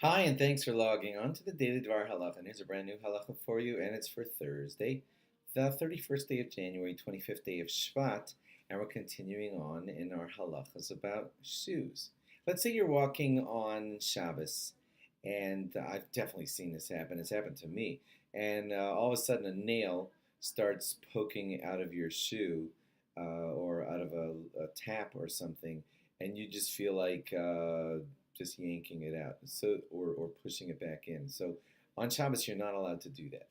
Hi, and thanks for logging on to the Daily DVAR Halacha. And here's a brand new halacha for you, and it's for Thursday, the 31st day of January, 25th day of Shvat, and we're continuing on in our halachas about shoes. Let's say you're walking on Shabbos, and I've definitely seen this happen. It's happened to me. And all of a sudden, a nail starts poking out of your shoe or out of a tap or something, and you just feel like just yanking it out, or pushing it back in. So on Shabbos, you're not allowed to do that.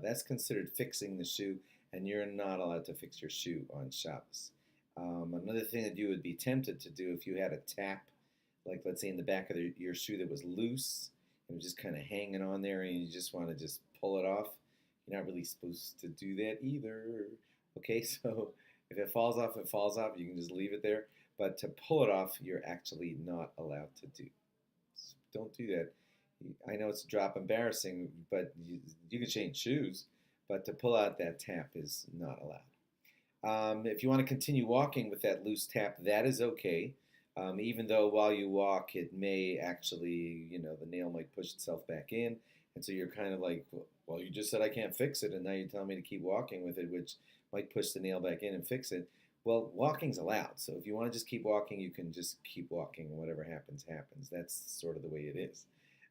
That's considered fixing the shoe, and you're not allowed to fix your shoe on Shabbos. Another thing that you would be tempted to do if you had a tap, like let's say in the back of your shoe that was loose and it was just kind of hanging on there, and you just want to just pull it off. You're not really supposed to do that either. Okay, so if it falls off, it falls off. You can just leave it there. But to pull it off, you're actually not allowed to do. So don't do that. I know it's a drop embarrassing, but you can change shoes. But to pull out that tap is not allowed. If you want to continue walking with that loose tap, that is okay. Even though while you walk, it may actually, the nail might push itself back in. And so you're kind of like, well, you just said I can't fix it, and now you're telling me to keep walking with it, which might push the nail back in and fix it. Well, walking's allowed. So if you want to just keep walking, you can just keep walking. Whatever happens, happens. That's sort of the way it is.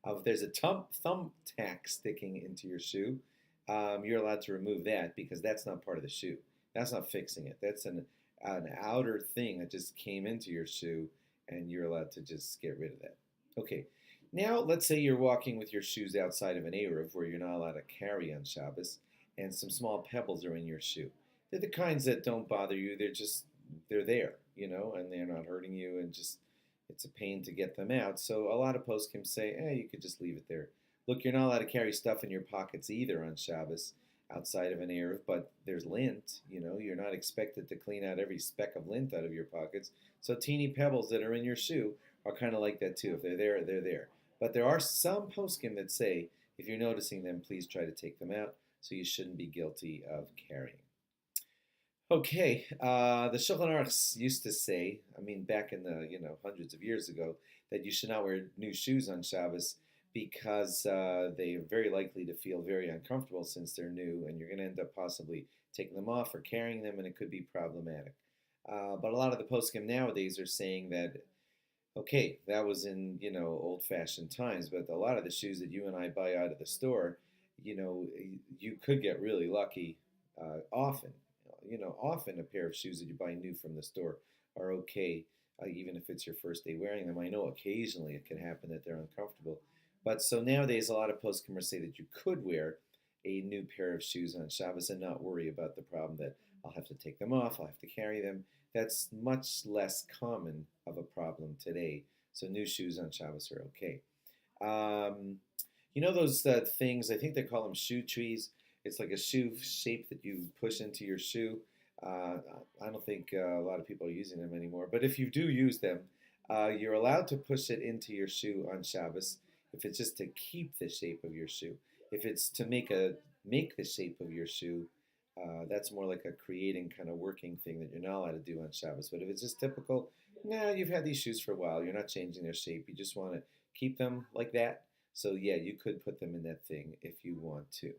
If there's a thumbtack sticking into your shoe, you're allowed to remove that because that's not part of the shoe. That's not fixing it. That's an outer thing that just came into your shoe, and you're allowed to just get rid of that. Okay. Now, let's say you're walking with your shoes outside of an Eruv where you're not allowed to carry on Shabbos, and some small pebbles are in your shoe. They're the kinds that don't bother you. They're there, and they're not hurting you, and just it's a pain to get them out. So a lot of poskim say, you could just leave it there. Look, you're not allowed to carry stuff in your pockets either on Shabbos outside of an Eruv, but there's lint. You're not expected to clean out every speck of lint out of your pockets. So teeny pebbles that are in your shoe are kind of like that too. If they're there, they're there. But there are some poskim that say, if you're noticing them, please try to take them out. So you shouldn't be guilty of carrying. Okay, the Shulchan Aruch used to say, back in the hundreds of years ago, that you should not wear new shoes on Shabbos because they are very likely to feel very uncomfortable since they're new, and you're going to end up possibly taking them off or carrying them, and it could be problematic. But a lot of the poskim nowadays are saying that, okay, that was in old-fashioned times, but a lot of the shoes that you and I buy out of the store, you could get really lucky often. Often a pair of shoes that you buy new from the store are okay, even if it's your first day wearing them. I know occasionally it can happen that they're uncomfortable. But so nowadays, a lot of postscriptors say that you could wear a new pair of shoes on Shabbos and not worry about the problem that I'll have to take them off, I'll have to carry them. That's much less common of a problem today. So new shoes on Shabbos are okay. Those things, I think they call them shoe trees. It's like a shoe shape that you push into your shoe. I don't think a lot of people are using them anymore. But if you do use them, you're allowed to push it into your shoe on Shabbos if it's just to keep the shape of your shoe. If it's to make the shape of your shoe, that's more like a creating kind of working thing that you're not allowed to do on Shabbos. But if it's just typical, you've had these shoes for a while. You're not changing their shape. You just want to keep them like that. So yeah, you could put them in that thing if you want to.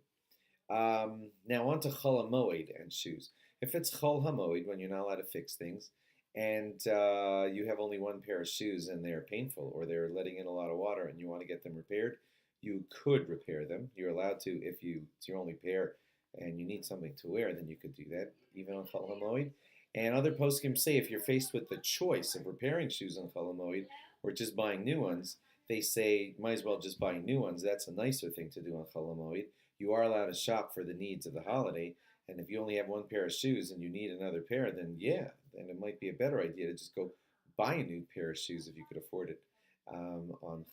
Now on to Chol HaMoed and shoes. If it's Chol HaMoed, when you're not allowed to fix things, and you have only one pair of shoes and they're painful or they're letting in a lot of water and you want to get them repaired, you could repair them. You're allowed to if it's your only pair and you need something to wear, then you could do that, even on Chol HaMoed. And other poskim say if you're faced with the choice of repairing shoes on Chol HaMoed or just buying new ones, they say might as well just buy new ones. That's a nicer thing to do on Chol HaMoed. You are allowed to shop for the needs of the holiday, and if you only have one pair of shoes and you need another pair, then it might be a better idea to just go buy a new pair of shoes if you could afford it on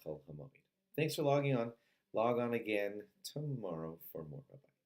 Chol HaMoed. Thanks for logging on. Log on again tomorrow for more. Bye-bye.